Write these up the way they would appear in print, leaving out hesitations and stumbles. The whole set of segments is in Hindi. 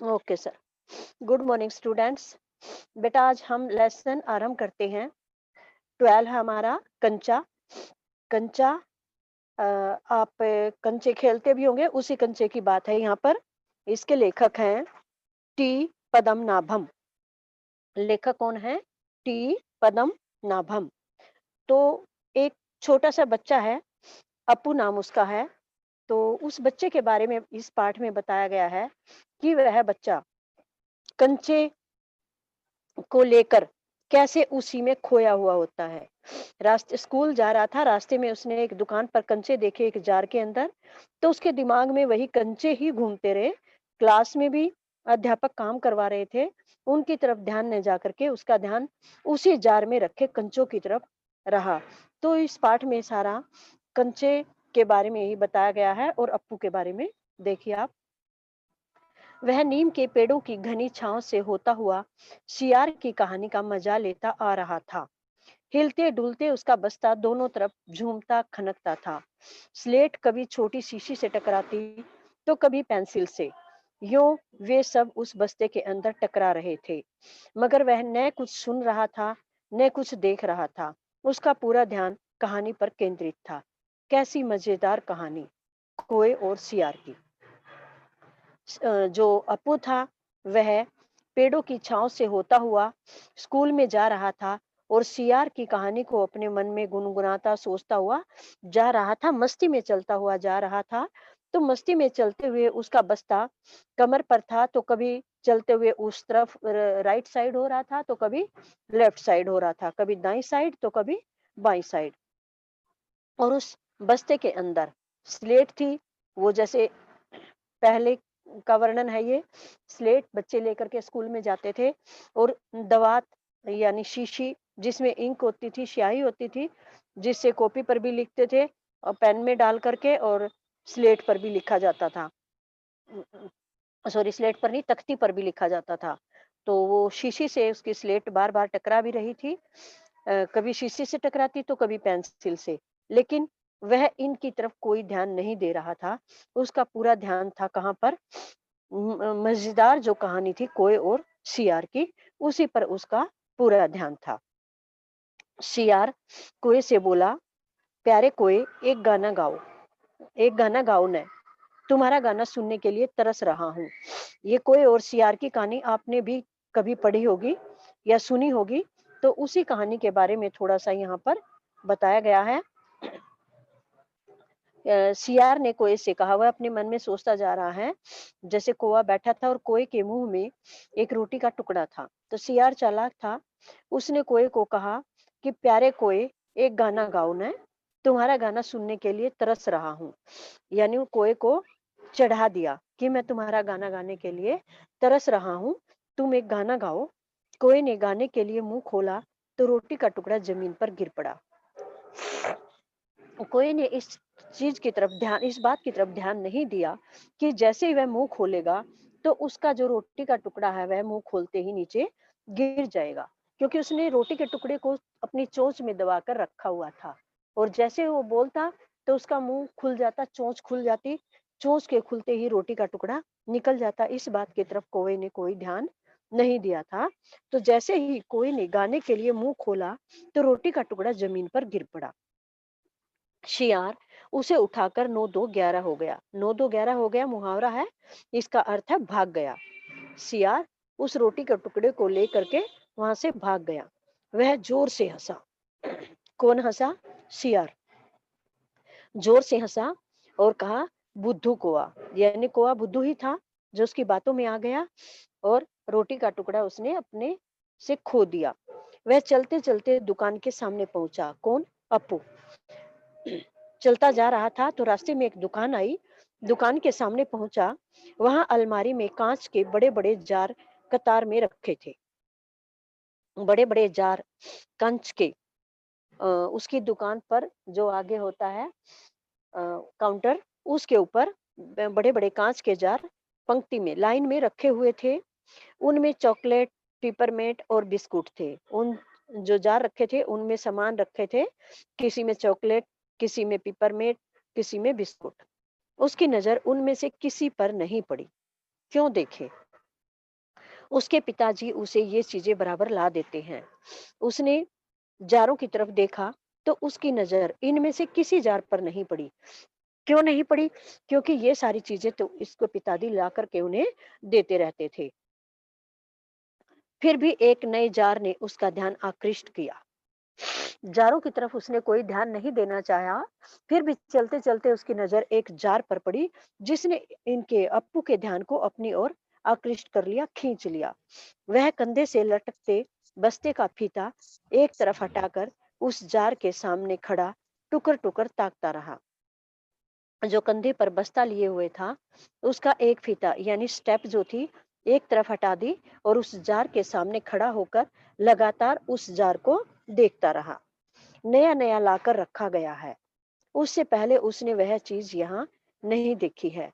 Okay sir. Good morning students. बेटा आज हम लेसन आरंभ करते हैं। 12 है हमारा कंचा। कंचा। आप कंचे खेलते भी होंगे, उसी कंचे की बात है यहाँ पर। इसके लेखक हैं टी पद्मनाभम। लेखक कौन है? टी पद्मनाभम। तो एक छोटा सा बच्चा है, अपू नाम उसका है। तो उस बच्चे के बारे में इस पाठ में बताया गया है कि वह बच्चा कंचे को लेकर कैसे उसी में खोया हुआ होता है। रास्ते स्कूल जा रहा था, रास्ते में उसने एक दुकान पर कंचे देखे एक जार के अंदर, तो उसके दिमाग में वही कंचे ही घूमते रहे। क्लास में भी अध्यापक काम करवा रहे थे, उनकी तरफ ध्यान न जा करके उसका ध्यान उसी जार में रखे कंचों की तरफ रहा। तो इस पाठ में सारा कंचे के बारे में ही बताया गया है और अप्पू के बारे में देखिए आप। वह नीम के पेड़ों की घनी छांव से होता हुआ शियार की कहानी का मजा लेता आ रहा था। हिलते डुलते उसका बस्ता दोनों तरफ झूमता खनकता था। स्लेट कभी छोटी शीशी से टकराती तो कभी पेंसिल से। यूं वे सब उस बस्ते के अंदर टकरा रहे थे, मगर वह न कुछ सुन रहा था न कुछ देख रहा था। उसका पूरा ध्यान कहानी पर केंद्रित था। कैसी मजेदार कहानी, कोए और सियार की। जो अप्पू था वह पेड़ों की छांव से होता हुआ स्कूल में जा रहा था और सियार की कहानी को अपने मन में गुनगुनाता सोचता हुआ जा रहा था, मस्ती में चलता हुआ जा रहा था। तो मस्ती में चलते हुए उसका बस्ता कमर पर था, तो कभी चलते हुए उस तरफ राइट साइड हो रहा था, तो कभी लेफ्ट साइड हो रहा था, कभी दाई साइड तो कभी बाई साइड। और उस बस्ते के अंदर स्लेट थी, वो जैसे पहले का वर्णन है ये। स्लेट बच्चे लेकर के स्कूल में जाते थे और दवात यानी शीशी जिसमें इंक होती थी, स्याही होती थी, जिससे कॉपी पर भी लिखते थे और पेन में डाल करके, और स्लेट पर भी लिखा जाता था। सॉरी, स्लेट पर नहीं, तख्ती पर भी लिखा जाता था। तो वो शीशी से उसकी स्लेट बार बार टकरा भी रही थी। कभी शीशी से टकराती तो कभी पेंसिल से, लेकिन वह इनकी तरफ कोई ध्यान नहीं दे रहा था। उसका पूरा ध्यान था कहाँ पर? मजेदार जो कहानी थी कोए और सियार की, उसी पर उसका पूरा ध्यान था। सियार कोए से बोला, प्यारे कोए, एक गाना गाओ, एक गाना गाओ न, तुम्हारा गाना सुनने के लिए तरस रहा हूँ। ये कोए और सियार की कहानी आपने भी कभी पढ़ी होगी या सुनी होगी, तो उसी कहानी के बारे में थोड़ा सा यहाँ पर बताया गया है। सियार ने कोए से कहा, वह अपने मन में सोचता जा रहा है। जैसे कौवा बैठा था और कोए के मुंह में एक रोटी का टुकड़ा था। तो सियार चालाक था, उसने कोए को कहा कि प्यारे कोए, एक गाना गाओ न, तुम्हारा गाना सुनने के लिए तरस रहा हूँ। यानी वो कोए को चढ़ा दिया कि मैं तुम्हारा गाना गाने के लिए तरस रहा हूँ, तुम एक गाना गाओ। कोए ने गाने के लिए मुंह खोला तो रोटी का टुकड़ा जमीन पर गिर पड़ा। कोई ने इस बात की तरफ ध्यान नहीं दिया कि जैसे ही वह मुंह खोलेगा तो उसका जो रोटी का टुकड़ा है वह मुंह खोलते ही नीचे गिर जाएगा, क्योंकि उसने रोटी के टुकड़े को अपनी चोंच में दबाकर रखा हुआ था। और जैसे वो बोलता तो उसका मुंह खुल जाता, चोंच खुल जाती, चोंच के खुलते ही रोटी का टुकड़ा निकल जाता। इस बात की तरफ कोई ने कोई ध्यान नहीं दिया था। तो जैसे ही कोई ने गाने के लिए मुंह खोला तो रोटी का टुकड़ा जमीन पर गिर पड़ा। शियार उसे उठाकर 9 2 11 हो गया। 9 2 11 हो गया मुहावरा है, इसका अर्थ है भाग गया। शियार उस रोटी के टुकड़े को लेकर के वहां से भाग गया। वह जोर से हंसा। कौन हंसा? शियार जोर से हंसा और कहा, बुद्धू कोआ। यानी कोआ बुद्धू ही था जो उसकी बातों में आ गया और रोटी का टुकड़ा उसने अपने से खो दिया। वह चलते चलते दुकान के सामने पहुंचा। कौन? अपू। चलता जा रहा था तो रास्ते में एक दुकान आई। दुकान के सामने पहुंचा, वहां अलमारी में कांच के बड़े बड़े जार कतार में रखे थे। बड़े बड़े जार कंच के। उसकी दुकान पर जो आगे होता है काउंटर, उसके ऊपर बड़े बड़े कांच के जार पंक्ति में लाइन में रखे हुए थे। उनमें चॉकलेट, पिपरमेंट और बिस्कुट थे। उन जो जार रखे थे उनमें सामान रखे थे, किसी में चॉकलेट, किसी में पिपरमेंट, किसी में बिस्कुट। उसकी नजर उनमें से किसी पर नहीं पड़ी। क्यों देखे? उसके पिताजी उसे ये चीजें बराबर ला देते हैं। उसने जारों की तरफ देखा तो उसकी नजर इनमें से किसी जार पर नहीं पड़ी। क्यों नहीं पड़ी? क्योंकि ये सारी चीजें तो इसको पिताजी ला करके उन्हें देते रहते थे। फिर भी एक नए जार ने उसका ध्यान आकृष्ट किया। जारों की तरफ उसने कोई ध्यान नहीं देना चाहा। फिर भी चलते चलते उसकी नजर एक जार पर पड़ी, जिसने इनके अप्पू के ध्यान को अपनी ओर आकृष्ट कर लिया, खींच लिया। वह कंधे से लटकते बस्ते का फीता एक तरफ हटाकर उस जार के सामने खड़ा टुकर टुकर ताकता रहा। जो कंधे पर बस्ता लिए हुए था, उसका एक फीता यानी स्टेप जो थी, एक तरफ हटा दी और उस जार के सामने खड़ा होकर लगातार उस जार को देखता रहा। नया नया लाकर रखा गया है। उससे पहले उसने वह चीज यहाँ नहीं देखी है।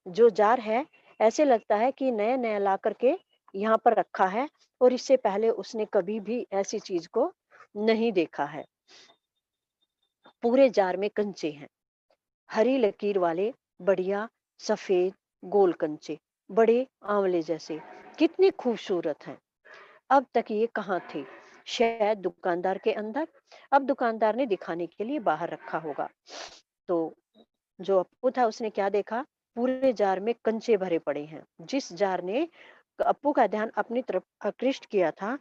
जो जार है, ऐसे लगता है कि नया नया ला करके यहाँ पर रखा है और इससे पहले उसने कभी भी ऐसी चीज को नहीं देखा है। पूरे जार में कंचे हैं, हरी लकीर वाले, बढ़िया सफेद गोल कंचे, बड़े आंवले जैसे। कितने खूबसूरत हैं। अब तक ये कहाँ थे? शायद दुकानदार के अंदर। अब दुकानदार ने दिखाने के लिए बाहर रखा होगा। तो जो अप्पू था उसने क्या देखा? पूरे जार में कंचे भरे पड़े हैं। जिस जार ने अप्पू का ध्यान अपनी तरफ आकृष्ट किया था,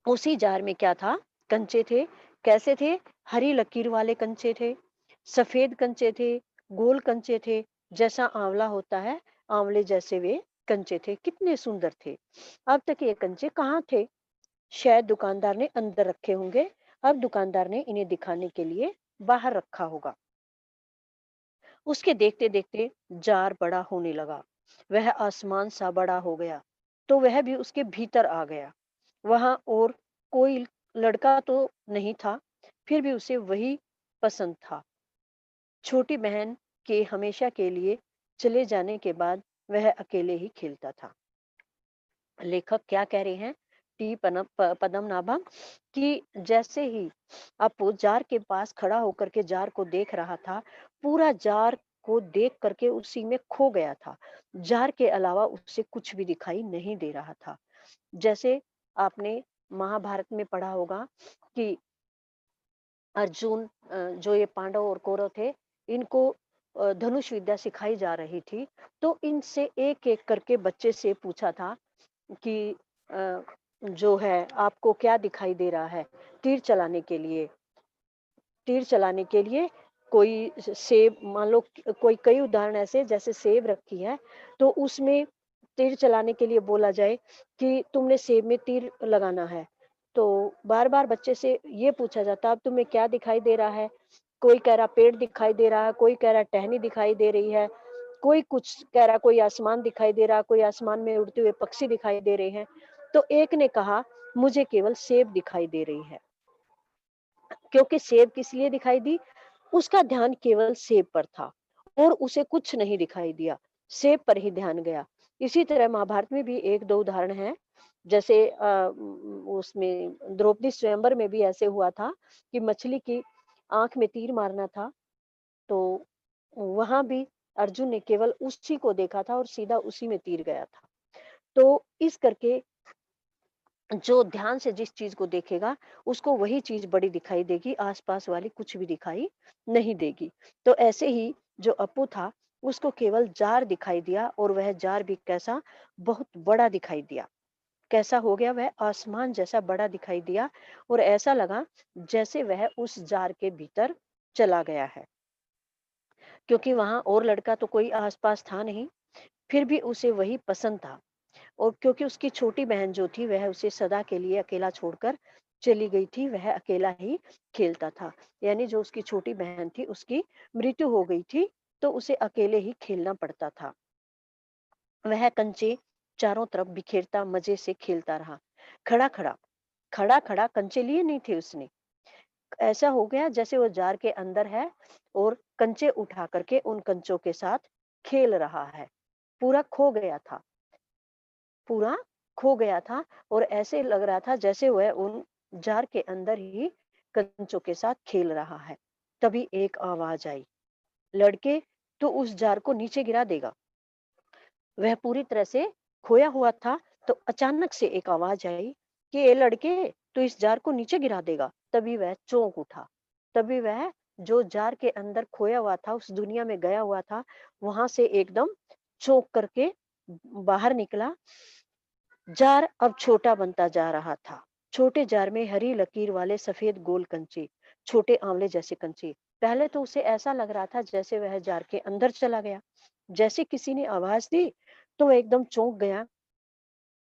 उसी जार में क्या था? कंचे थे। कैसे थे? हरी लकीर वाले कंचे थे, सफेद कंचे थे, गोल कंचे थे, जैसा आंवला होता है, आंवले जैसे वे कंचे थे। कितने सुंदर थे। अब तक ये कंचे कहाँ थे? शायद दुकानदार ने अंदर रखे होंगे। अब दुकानदार ने इन्हें दिखाने के लिए बाहर रखा होगा। उसके देखते देखते जार बड़ा होने लगा। वह आसमान सा बड़ा हो गया, तो वह भी उसके भीतर आ गया। वहां और कोई लड़का तो नहीं था, फिर भी उसे वही पसंद था। छोटी बहन के हमेशा के लिए चले जाने के बाद वह अकेले ही खेलता था। लेखक क्या कह रहे हैं? पद्मनाभम कि जैसे ही अपू जार के पास खड़ा होकर के जार को देख रहा था, पूरा जार को देख करके उसी में खो गया था। जार के अलावा उसे कुछ भी दिखाई नहीं दे रहा था। जैसे आपने महाभारत में पढ़ा होगा कि अर्जुन, जो ये पांडव और कौरव थे, इनको धनुष विद्या सिखाई जा रही थी। तो इनसे एक एक करके बच्चे से पूछा था कि अ, जो है आपको क्या दिखाई दे रहा है? तीर चलाने के लिए, तीर चलाने के लिए कोई सेब, मान लो कोई कई उदाहरण ऐसे जैसे सेब रखी है, तो उसमें तीर चलाने के लिए बोला जाए कि तुमने सेब में तीर लगाना है। तो बार बार बच्चे से ये पूछा जाता, अब तुम्हें क्या दिखाई दे रहा है? कोई कह रहा पेड़ दिखाई दे रहा है, कोई कह रहा टहनी दिखाई दे रही है, कोई कुछ कह रहा, कोई आसमान दिखाई दे रहा, कोई आसमान में उड़ते हुए पक्षी दिखाई दे रहे हैं। तो एक ने कहा मुझे केवल सेब दिखाई दे रही है। क्योंकि सेब किस लिए दिखाई दी? उसका ध्यान केवल सेब पर था और उसे कुछ नहीं दिखाई दिया। सेब पर ही ध्यान गया। इसी तरह महाभारत में भी एक दो उदाहरण हैं। जैसे उसमें द्रौपदी स्वयंवर में भी ऐसे हुआ था कि मछली की आंख में तीर मारना था, तो वहां भी अर्जुन ने केवल उसी को देखा था और सीधा उसी में तीर गया था। तो इस करके जो ध्यान से जिस चीज को देखेगा, उसको वही चीज बड़ी दिखाई देगी, आसपास वाली कुछ भी दिखाई नहीं देगी। तो ऐसे ही जो अप्पू था, उसको केवल जार दिखाई दिया और वह जार भी कैसा? बहुत बड़ा दिखाई दिया। कैसा हो गया? वह आसमान जैसा बड़ा दिखाई दिया और ऐसा लगा जैसे वह उस जार के भीतर चला गया है। क्योंकि वहां और लड़का तो कोई आसपास था नहीं, फिर भी उसे वही पसंद था। और क्योंकि उसकी छोटी बहन जो थी, वह उसे सदा के लिए अकेला छोड़कर चली गई थी, वह अकेला ही खेलता था। यानी जो उसकी छोटी बहन थी, उसकी मृत्यु हो गई थी, तो उसे अकेले ही खेलना पड़ता था। वह कंचे चारों तरफ बिखेरता मजे से खेलता रहा। खड़ा खड़ा, खड़ा खड़ा कंचे लिए नहीं थे उसने। ऐसा हो गया जैसे वो जार के अंदर है और कंचे उठा करके उन कंचों के साथ खेल रहा है। पूरा खो गया था, पूरा खो गया था और ऐसे लग रहा था जैसे वह उन जार के अंदर ही कंचों के साथ खेल रहा है। तभी एक आवाज आई, लड़के, तू उस जार को नीचे गिरा देगा। वह पूरी तरह से खोया हुआ था तो अचानक से एक आवाज आई कि ये लड़के, तू इस जार को नीचे गिरा देगा। तभी वह चौंक उठा। तभी वह जो जार के अंदर खोया हुआ था, उस दुनिया में गया हुआ था, वहां से एकदम चौंक करके बाहर निकला। जार अब छोटा बनता जा रहा था। छोटे जार में हरी लकीर वाले सफेद गोल कंचे, छोटे आंवले जैसे कंचे। पहले तो उसे ऐसा लग रहा था जैसे वह जार के अंदर चला गया। जैसे किसी ने आवाज दी तो वह एकदम चौंक गया,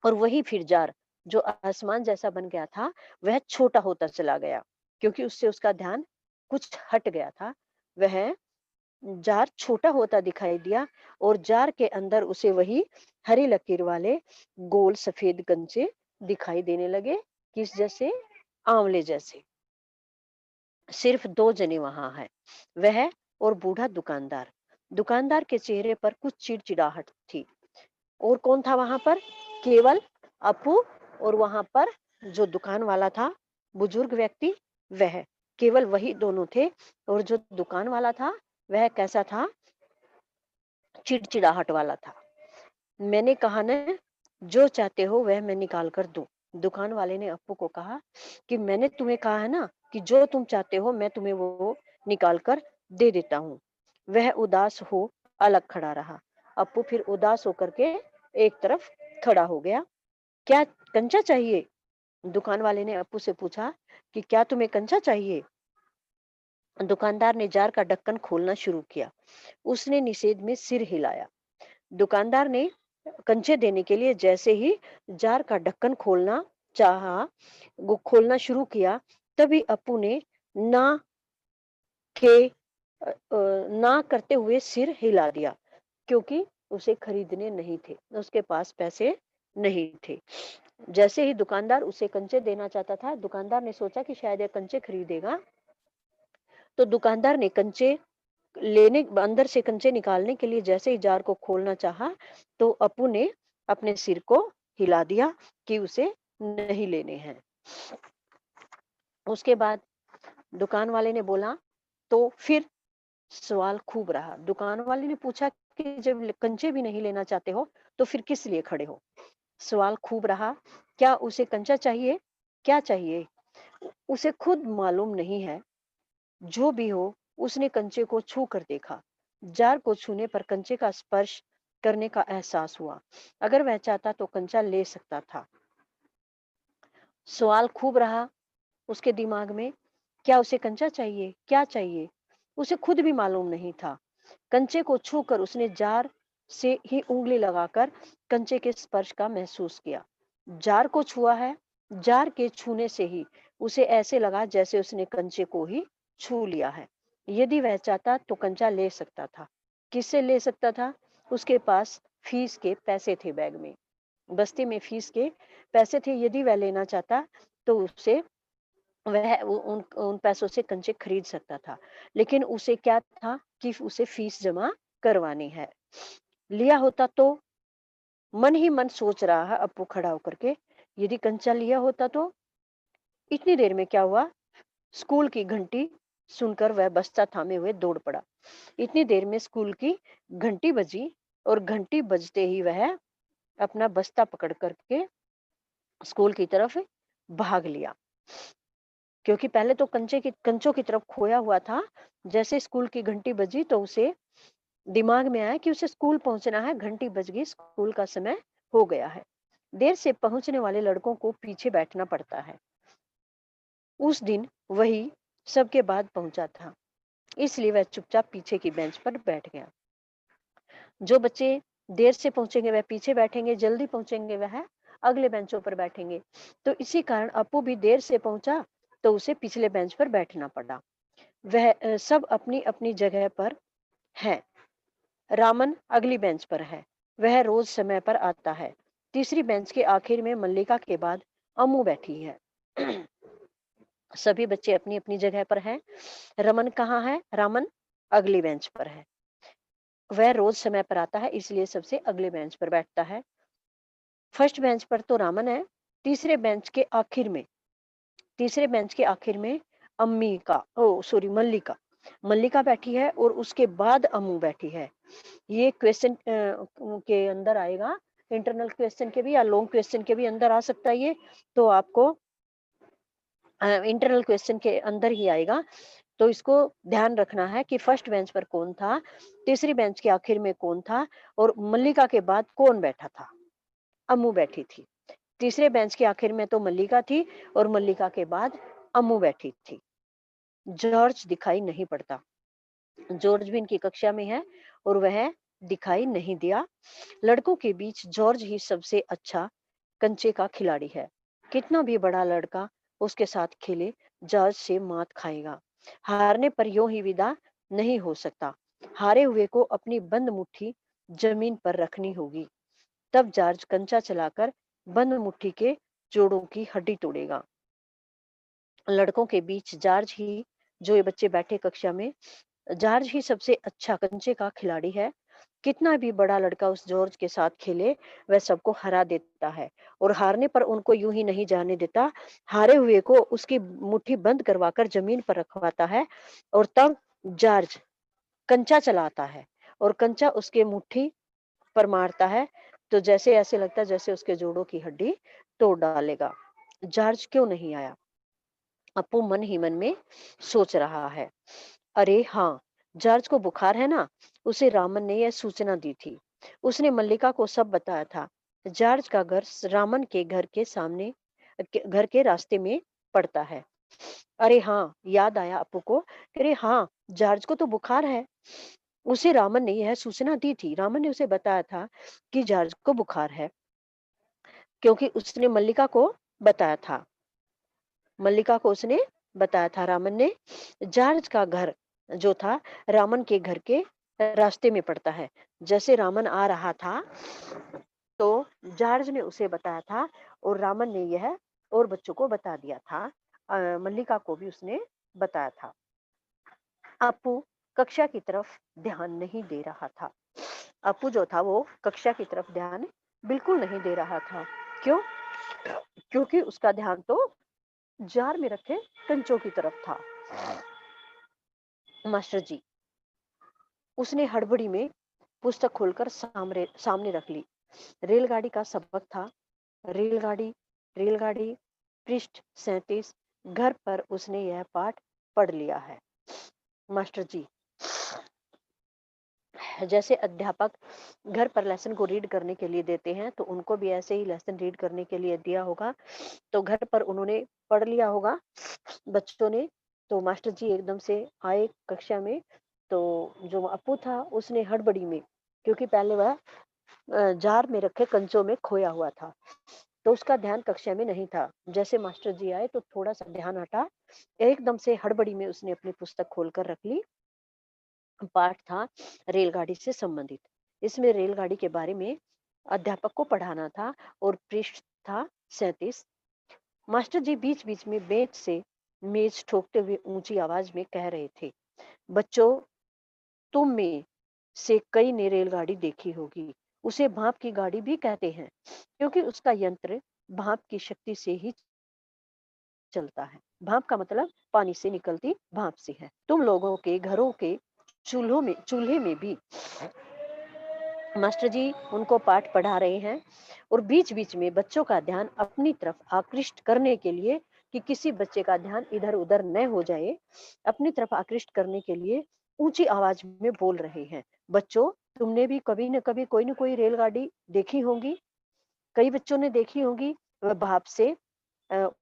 और वही फिर जार जो आसमान जैसा बन गया था, वह छोटा होता चला गया, क्योंकि उससे उसका ध्यान कुछ हट गया था। वह जार छोटा होता दिखाई दिया, और जार के अंदर उसे वही हरी लकीर वाले गोल सफेद कंचे दिखाई देने लगे, किस जैसे? आंवले जैसे। सिर्फ दो जने वहां है, वह और बूढ़ा दुकानदार। दुकानदार के चेहरे पर कुछ चिड़चिड़ाहट थी। और कौन था वहां पर? केवल अपू, और वहां पर जो दुकान वाला था, बुजुर्ग व्यक्ति, वह, केवल वही दोनों थे। और जो दुकान वाला था, वह कैसा था? चिड़चिड़ाहट वाला था। मैंने कहा ना, जो चाहते हो वह मैं निकाल कर दूं। दुकान वाले ने अप्पू को कहा कि मैंने तुम्हें कहा है ना कि जो तुम चाहते हो मैं तुम्हें वो निकाल कर दे देता हूँ। वह उदास हो अलग खड़ा रहा। अप्पू फिर उदास होकर के एक तरफ खड़ा हो गया। क्या कंचा चाहिए? दुकान वाले ने अप्पू से पूछा कि क्या तुम्हें कंचा चाहिए? दुकानदार ने जार का ढक्कन खोलना शुरू किया। उसने निषेध में सिर हिलाया। दुकानदार ने कंचे देने के लिए जैसे ही जार का ढक्कन खोलना चाहा, वो खोलना शुरू किया, तभी अप्पू ने ना के ना करते हुए सिर हिला दिया, क्योंकि उसे खरीदने नहीं थे, उसके पास पैसे नहीं थे। जैसे ही दुकानदार उसे कंचे देना चाहता था, दुकानदार ने सोचा कि शायद ये कंचे खरीदेगा, तो दुकानदार ने कंचे लेने अंदर से कंचे निकालने के लिए जैसे ही जार को खोलना चाहा, तो अप्पू ने अपने सिर को हिला दिया कि उसे नहीं लेने हैं। उसके बाद दुकान वाले ने बोला, तो फिर सवाल खूब रहा। दुकान वाले ने पूछा कि जब कंचे भी नहीं लेना चाहते हो, तो फिर किस लिए खड़े हो? सवाल खूब रहा। क्या उसे कंचा चाहिए? क्या चाहिए? उसे खुद मालूम नहीं है। जो भी हो, उसने कंचे को छू कर देखा। जार को छूने पर कंचे का स्पर्श करने का एहसास हुआ। अगर वह चाहता तो कंचा ले सकता था। सवाल खूब रहा उसके दिमाग में, क्या उसे कंचा चाहिए? क्या चाहिए? उसे खुद भी मालूम नहीं था। कंचे को छूकर उसने जार से ही उंगली लगाकर कंचे के स्पर्श का महसूस किया। जार को छुआ है। जार के छूने से ही उसे ऐसे लगा जैसे उसने कंचे को ही छू लिया है। यदि वह चाहता तो कंचा ले सकता था। किससे ले सकता था? उसके पास फीस के पैसे थे बैग में। बस्ते में फीस के पैसे थे। यदि वह लेना चाहता तो उसे वह उन उन पैसों से कंचे खरीद सकता था। लेकिन उसे क्या था कि उसे फीस जमा करवानी है। लिया होता तो? मन ही मन सोच रहा है अप्पू खड़ा होकर के, यदि कंचा लिया होता तो? इतनी देर में क्या हुआ? स्कूल की घंटी सुनकर वह बस्ता थामे हुए दौड़ पड़ा। इतनी देर में स्कूल की घंटी बजी, और घंटी बजते ही वह अपना बस्ता पकड़ करके स्कूल की तरफ भाग लिया। क्योंकि पहले तो कंचों की तरफ खोया हुआ था। जैसे स्कूल की घंटी बजी तो उसे दिमाग में आया कि उसे स्कूल पहुंचना है। घंटी बज गई, स्कूल का समय हो गया है। देर से पहुंचने वाले लड़कों को पीछे बैठना पड़ता है। उस दिन वही सबके बाद पहुंचा था, इसलिए वह चुपचाप पीछे की बेंच पर बैठ गया। जो बच्चे देर से पहुंचेंगे वह पीछे बैठेंगे, जल्दी पहुंचेंगे वह अगले बेंचों पर बैठेंगे। तो इसी कारण अप्पू भी देर से पहुंचा, तो उसे पिछले बेंच पर बैठना पड़ा। वह सब अपनी अपनी जगह पर है। रामन अगली बेंच पर है। वह रोज समय पर आता है। तीसरी बेंच के आखिर में मल्लिका के बाद अम्मू बैठी है। सभी बच्चे अपनी अपनी जगह पर हैं। रमन कहाँ है? रामन अगली बेंच पर है। वह रोज समय पर आता है, इसलिए सबसे अगले बेंच पर बैठता है। फर्स्ट बेंच पर तो रामन है। तीसरे बेंच के आखिर में तीसरे बेंच के आखिर में अम्मी का ओ सॉरी मल्लिका मल्लिका बैठी है, और उसके बाद अम्मू बैठी है। ये क्वेश्चन के अंदर आएगा इंटरनल क्वेश्चन के भी या लॉन्ग क्वेश्चन के भी अंदर आ सकता है ये, तो आपको इंटरनल क्वेश्चन के अंदर ही आएगा। तो इसको ध्यान रखना है कि फर्स्ट बेंच पर कौन था, तीसरी बेंच के आखिर में कौन था और मल्लिका के बाद कौन बैठा था? अम्मू बैठी थी। तीसरे बेंच के आखिर में तो मल्लिका थी और मल्लिका के बाद अम्मू बैठी थी। जॉर्ज दिखाई नहीं पड़ता। जॉर्ज भी इनकी कक्षा में है और वह दिखाई नहीं दिया। लड़कों के बीच जॉर्ज ही सबसे अच्छा कंचे का खिलाड़ी है। कितना भी बड़ा लड़का उसके साथ खेले, जॉर्ज से मात खाएगा। हारने पर यूं ही विदा नहीं हो सकता। हारे हुए को अपनी बंद मुट्ठी जमीन पर रखनी होगी। तब जॉर्ज कंचा चलाकर बंद मुट्ठी के जोड़ों की हड्डी तोड़ेगा। लड़कों के बीच जॉर्ज ही, जो ये बच्चे बैठे कक्षा में, जॉर्ज ही सबसे अच्छा कंचे का खिलाड़ी है। कितना भी बड़ा लड़का उस जॉर्ज के साथ खेले, वह सबको हरा देता है और हारने पर उनको यूं ही नहीं जाने देता। हारे हुए को उसकी मुट्ठी बंद करवाकर जमीन पर रखवाता है और तब जॉर्ज कंचा चलाता है और कंचा उसके मुट्ठी पर मारता है, तो जैसे ऐसे लगता है जैसे उसके जोड़ों की हड्डी तोड़ डालेगा। जॉर्ज क्यों नहीं आया? अपू मन ही मन में सोच रहा है। अरे हाँ, जॉर्ज को बुखार है ना, उसे रामन ने यह सूचना दी थी। उसने मल्लिका को सब बताया था। जॉर्ज का घर रामन के घर के सामने, घर के रास्ते में पड़ता है। अरे हाँ, याद आया अपू को। अरे हाँ, जॉर्ज को तो बुखार है। उसे रामन ने यह सूचना दी थी। रामन ने उसे बताया था कि जॉर्ज को बुखार है, क्योंकि उसने मल्लिका को बताया था। मल्लिका को उसने बताया था रामन ने। जॉर्ज का घर जो था रामन के घर के रास्ते में पड़ता है। जैसे रामन आ रहा था तो जॉर्ज ने उसे बताया था और रामन ने यह और बच्चों को बता दिया था। मल्लिका को भी उसने बताया था। अपू कक्षा की तरफ ध्यान नहीं दे रहा था। अपू जो था वो कक्षा की तरफ ध्यान बिल्कुल नहीं दे रहा था। क्यों? क्योंकि उसका ध्यान तो जार में रखे कंचों की तरफ था। मास्टर जी, उसने हड़बड़ी में पुस्तक खोलकर सामने सामने रख ली। रेलगाड़ी का सबक था। रेलगाड़ी, रेलगाड़ी, पृष्ठ 37। घर पर उसने यह पाठ पढ़ लिया है। मास्टर जी, जैसे अध्यापक घर पर लेसन को रीड करने के लिए देते हैं, तो उनको भी ऐसे ही लेसन रीड करने के लिए दिया होगा। तो घर पर उन्होंने पढ़ लिया होगा बच्चों ने। तो मास्टर जी एकदम से आए कक्षा में। तो जो अप्पू था उसने हड़बड़ी में, क्योंकि पहले वह जार में रखे कंचों में खोया हुआ था, तो उसका ध्यान कक्षा में नहीं था। जैसे मास्टर जी आए तो थोड़ा सा ध्यान हटा। एकदम से हड़बड़ी में उसने अपनी पुस्तक खोलकर रख ली। पाठ था रेलगाड़ी से संबंधित। इसमें रेलगाड़ी के बारे में अध्यापक को पढ़ाना था और पृष्ठ था 37। मास्टर जी बीच-बीच में बेंच से मेज ठोकते हुए ऊंची आवाज में कह रहे थे, बच्चों, तुम में से कई ने रेलगाड़ी देखी होगी। उसे भाप की गाड़ी भी कहते हैं, क्योंकि उसका यंत्र भाप की शक्ति से ही चलता है। भाप का मतलब पानी से निकलती भाप से है। तुम लोगों के घरों के चूल्हे में भी मास्टर जी उनको पाठ पढ़ा रहे हैं और बीच-बीच में बच्चों का ध्यान अपनी तरफ आकृष्ट करने के लिए, कि किसी बच्चे का ध्यान इधर-उधर न हो जाए, अपनी तरफ आकृष्ट करने के लिए ऊंची आवाज में बोल रहे हैं। बच्चों, तुमने भी कभी न कभी कोई न कोई रेलगाड़ी देखी होगी। कई बच्चों ने देखी होगी। वह भाप से,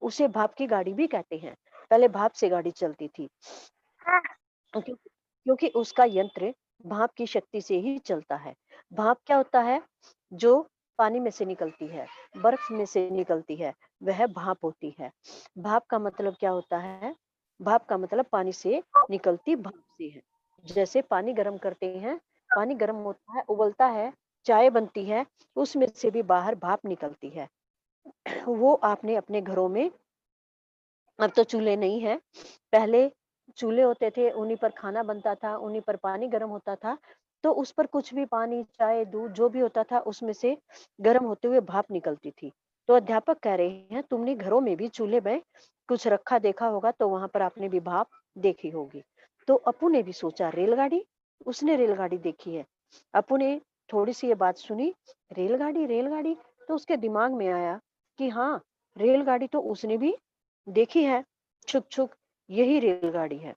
उसे भाप की गाड़ी भी कहते हैं। पहले भाप से गाड़ी चलती थी। क्योंकि उसका यंत्र भाप की शक्ति से ही चलता है। भाप क्या होता है? जो पानी में से निकलती है, बर्फ में से निकलती है, वह भाप होती है। भाप का मतलब क्या होता है? भाप का मतलब पानी से निकलती भाप से है। जैसे पानी गर्म करते हैं, पानी गर्म होता है, उबलता है, चाय बनती है, उसमें से भी बाहर भाप निकलती है। वो आपने अपने घरों में, अब तो चूल्हे नहीं है। पहले चूल्हे होते थे, उन्हीं पर खाना बनता था, उन्हीं पर पानी गर्म होता था। तो उस पर कुछ भी पानी, चाय, दूध जो भी होता था उसमें से गर्म होते हुए भाप निकलती थी। तो अध्यापक कह रहे हैं तुमने घरों में भी चूल्हे में कुछ रखा देखा होगा, तो वहाँ पर आपने भी भाप देखी होगी। तो अप्पू ने भी सोचा रेलगाड़ी, उसने रेलगाड़ी देखी है। अप्पू ने थोड़ी सी ये बात सुनी, रेलगाड़ी रेलगाड़ी, तो उसके दिमाग में आया कि हाँ, रेलगाड़ी तो उसने भी देखी है, छुक छुक, यही रेलगाड़ी है।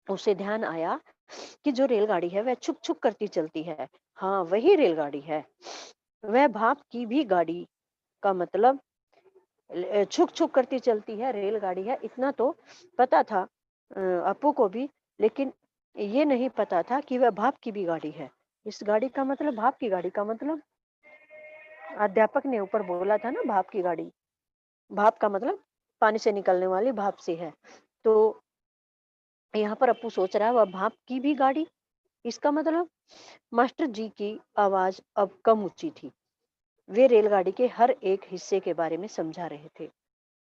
उसे ध्यान आया कि जो रेलगाड़ी है वह छुक छुक करती चलती है। हाँ, वही रेलगाड़ी है। वह भाप की भी गाड़ी का मतलब छुक छुक करती चलती है, रेलगाड़ी है, इतना तो पता था अप्पू को भी। लेकिन ये नहीं पता था कि वह भाप की भी गाड़ी है। इस गाड़ी का मतलब, भाप की गाड़ी का मतलब, अध्यापक ने ऊपर बोला था ना, भाप की गाड़ी, भाप का मतलब पानी से निकलने वाली भाप से है। तो यहाँ पर अप्पू सोच रहा है, वह भाप की भी गाड़ी, इसका मतलब मास्टर जी की आवाज अब कम ऊंची थी। वे रेलगाड़ी के हर एक हिस्से के बारे में समझा रहे थे,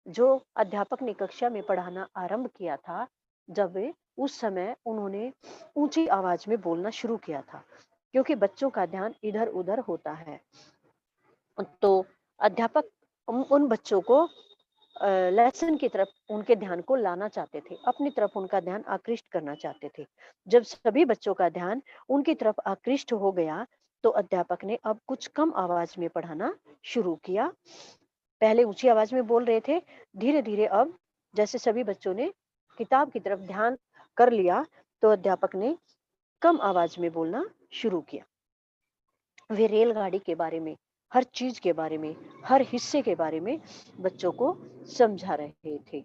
जो अध्यापक ने कक्षा में पढ़ाना आरंभ किया था। जब वे उस समय उन्होंने ऊंची आवाज में बोलना शुरू किया था, क्योंकि बच्चों का ध्यान इधर उधर होता है। तो अध्यापक उन बच्चों को लेसन की तरफ उनके ध्यान को लाना चाहते थे, अपनी तरफ उनका ध्यान आकृष्ट करना चाहते थे। जब सभी बच्चों का ध्यान उनकी तरफ आकृष्ट हो गया, तो अध्यापक ने अब कुछ कम आवाज में पढ़ाना शुरू किया। पहले ऊंची आवाज में बोल रहे थे, धीरे धीरे अब जैसे सभी बच्चों ने किताब की तरफ ध्यान कर लिया, तो अध्यापक ने कम आवाज में बोलना शुरू किया। वे रेलगाड़ी के बारे में, हर चीज के बारे में, हर हिस्से के बारे में बच्चों को समझा रहे थे।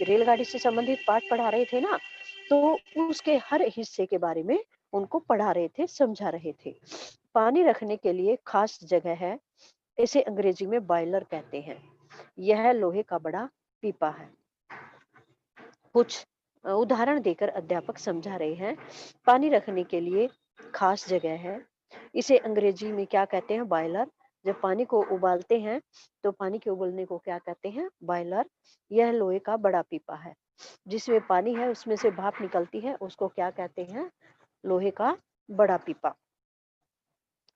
रेलगाड़ी से संबंधित पाठ पढ़ा रहे थे ना, तो उसके हर हिस्से के बारे में उनको पढ़ा रहे थे, समझा रहे थे। पानी रखने के लिए खास जगह है, इसे अंग्रेजी में बॉयलर कहते हैं। यह लोहे का बड़ा पीपा है। कुछ उदाहरण देकर अध्यापक समझा रहे हैं। पानी रखने के लिए खास जगह है, इसे अंग्रेजी में क्या कहते हैं, बॉयलर। जब पानी को उबालते हैं तो पानी के उबलने को क्या कहते हैं, बॉयलर। यह लोहे का बड़ा पीपा है, जिसमें पानी है, उसमें से भाप निकलती है, उसको क्या कहते हैं, लोहे का बड़ा पीपा।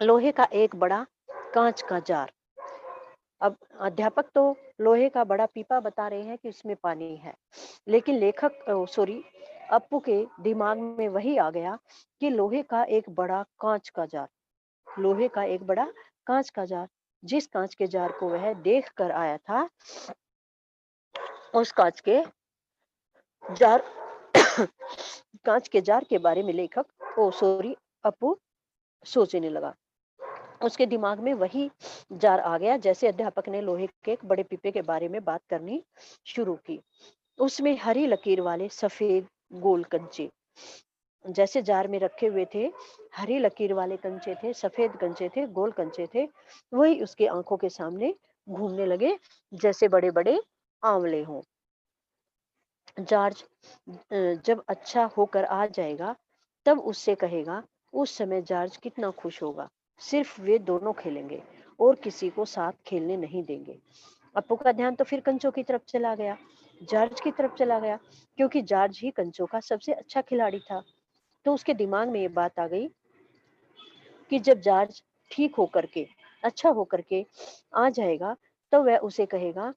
लोहे का एक बड़ा कांच का जार। अब अध्यापक तो लोहे का बड़ा पीपा बता रहे हैं कि उसमें पानी है, लेकिन लेखक सॉरी अप्पू के दिमाग में वही आ गया कि लोहे का एक बड़ा कांच का जार, लोहे का एक बड़ा कांच का जार। जिस कांच के जार को वह देख कर आया था, उस कांच के जार कांच के जार के बारे में लेखक ओ सॉरी अप्पू सोचने लगा। उसके दिमाग में वही जार आ गया, जैसे अध्यापक ने लोहे के एक बड़े पीपे के बारे में बात करनी शुरू की। उसमें हरी लकीर वाले सफेद गोल कंचे, जैसे जार में रखे हुए थे, हरी लकीर वाले कंचे थे, सफेद कंचे थे, गोल कंचे थे, वही उसके आंखों के सामने घूमने लगे, जैसे बड़े बड़े आंवले हों। जॉर्ज जब अच्छा होकर आ जाएगा, तब उससे कहेगा, उस समय जॉर्ज कितना खुश होगा। सिर्फ वे दोनों खेलेंगे और किसी को साथ खेलने नहीं देंगे। अप्पू का ध्यान तो फिर कंचों की तरफ चला गया, जॉर्ज की तरफ चला गया, क्योंकि जॉर्ज ही कंचों का सबसे अच्छा खिलाड़ी था। तो उसके दिमाग में ये बात आ गई कि जब जॉर्ज ठीक होकर के, अच्छा होकर के आ जाएगा, तो वह उसे कहेगा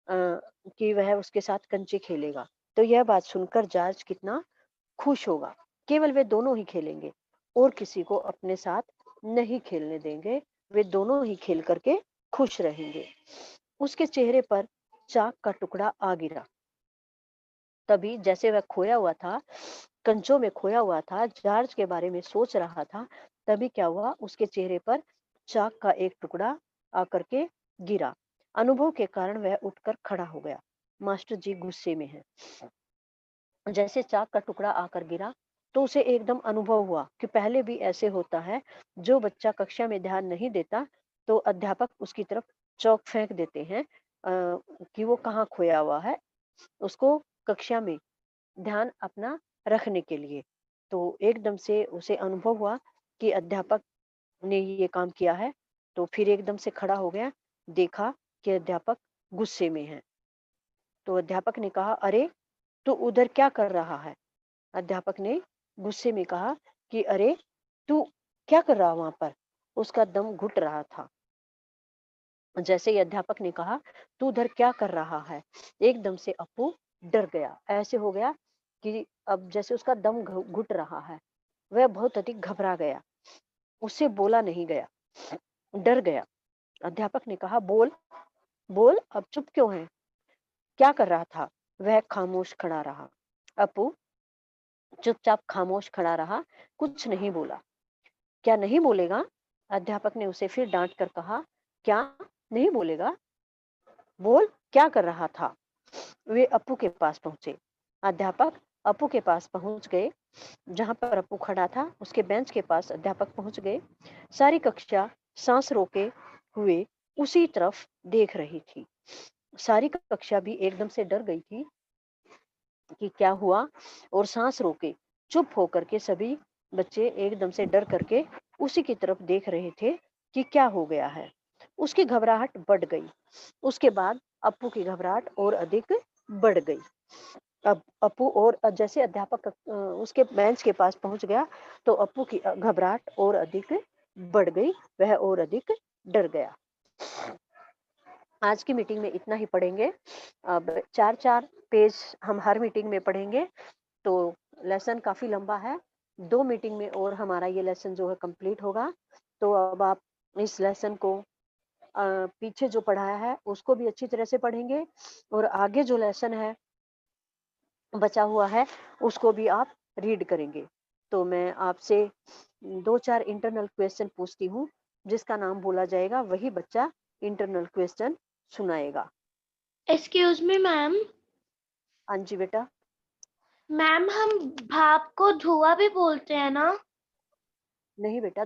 कि वह उसके साथ कंचे खेलेगा। तो यह बात सुनकर जॉर्ज कितना खुश होगा। केवल वे दोनों ही खेलेंगे और किसी को अपने साथ नहीं खेलने देंगे। वे दोनों ही खेल करके खुश रहेंगे। उसके चेहरे पर चाक का टुकड़ा आ गिरा। तभी जैसे वह खोया हुआ था, कंचों में खोया हुआ था, जॉर्ज के बारे में सोच रहा था, तभी क्या हुआ, उसके चेहरे पर चाक का एक टुकड़ा आकर के गिरा। अनुभव के कारण वह उठकर खड़ा हो गया। मास्टर जी गुस्से में हैं। जैसे चाक का टुकड़ा आकर गिरा, तो उसे एकदम अनुभव हुआ कि पहले भी ऐसे होता है। जो बच्चा कक्षा में ध्यान नहीं देता, तो अध्यापक उसकी तरफ चौक फेंक देते हैं कि वो कहाँ खोया हुआ है, उसको कक्षा में ध्यान अपना रखने के लिए। तो एकदम से उसे अनुभव हुआ कि अध्यापक ने ये काम किया है, तो फिर एकदम से खड़ा हो गया, देखा कि अध्यापक गुस्से में है। तो अध्यापक ने कहा, अरे तू उधर क्या कर रहा है? अध्यापक ने गुस्से में कहा कि अरे तू क्या कर रहा वहां पर? उसका दम घुट रहा था। जैसे ही अध्यापक ने कहा, तू उधर क्या कर रहा है, एकदम से अप्पू डर गया। ऐसे हो गया कि अब जैसे उसका दम घुट रहा है, वह बहुत अधिक घबरा गया। उससे बोला नहीं गया, डर गया। अध्यापक ने कहा, बोल, बोल, अब चुप क्यों है? क्या कर रहा था? वह खामोश खड़ा रहा। अप्पू चुपचाप खामोश खड़ा रहा, कुछ नहीं बोला। क्या नहीं बोलेगा? अध्यापक ने उसे फिर डांट कर कहा, क्या नहीं बोलेगा? बोल, क्या कर रहा था? वे अप्पू के पास पहुंचे। अध्यापक अप्पू के पास पहुंच गए। जहां पर अप्पू खड़ा था, उसके बेंच के पास अध्यापक पहुंच गए। सारी कक्षा सांस रोके हुए उसी तरफ देख रही थी। सारी कक्षा भी एकदम से डर गई थी कि क्या हुआ, और सांस रोके चुप होकर के सभी बच्चे एकदम से डर करके उसी की तरफ देख रहे थे कि क्या हो गया है। उसकी घबराहट बढ़ गई। उसके बाद अप्पू की घबराहट और अधिक बढ़ गई। अब अप्पू और जैसे अध्यापक उसके बेंच के पास पहुंच गया, तो अप्पू की घबराहट और अधिक बढ़ गई। वह और अधिक डर गया। आज की मीटिंग में इतना ही पढ़ेंगे। अब 4-4 पेज हम हर मीटिंग में पढ़ेंगे, तो लेसन काफ़ी लंबा है। 2 मीटिंग में और हमारा ये लेसन जो है कंप्लीट होगा। तो अब आप इस लेसन को पीछे जो पढ़ाया है उसको भी अच्छी तरह से पढ़ेंगे, और आगे जो लेसन है बचा हुआ है उसको भी आप रीड करेंगे। तो मैं आपसे 2-4 इंटरनल क्वेश्चन पूछती हूँ, जिसका नाम बोला जाएगा वही बच्चा इंटरनल क्वेश्चन सुनाएगा। Excuse me ma'am. हाँ जी बेटा। मैम हम भाप को धुआं भी बोलते हैं ना? नहीं बेटा।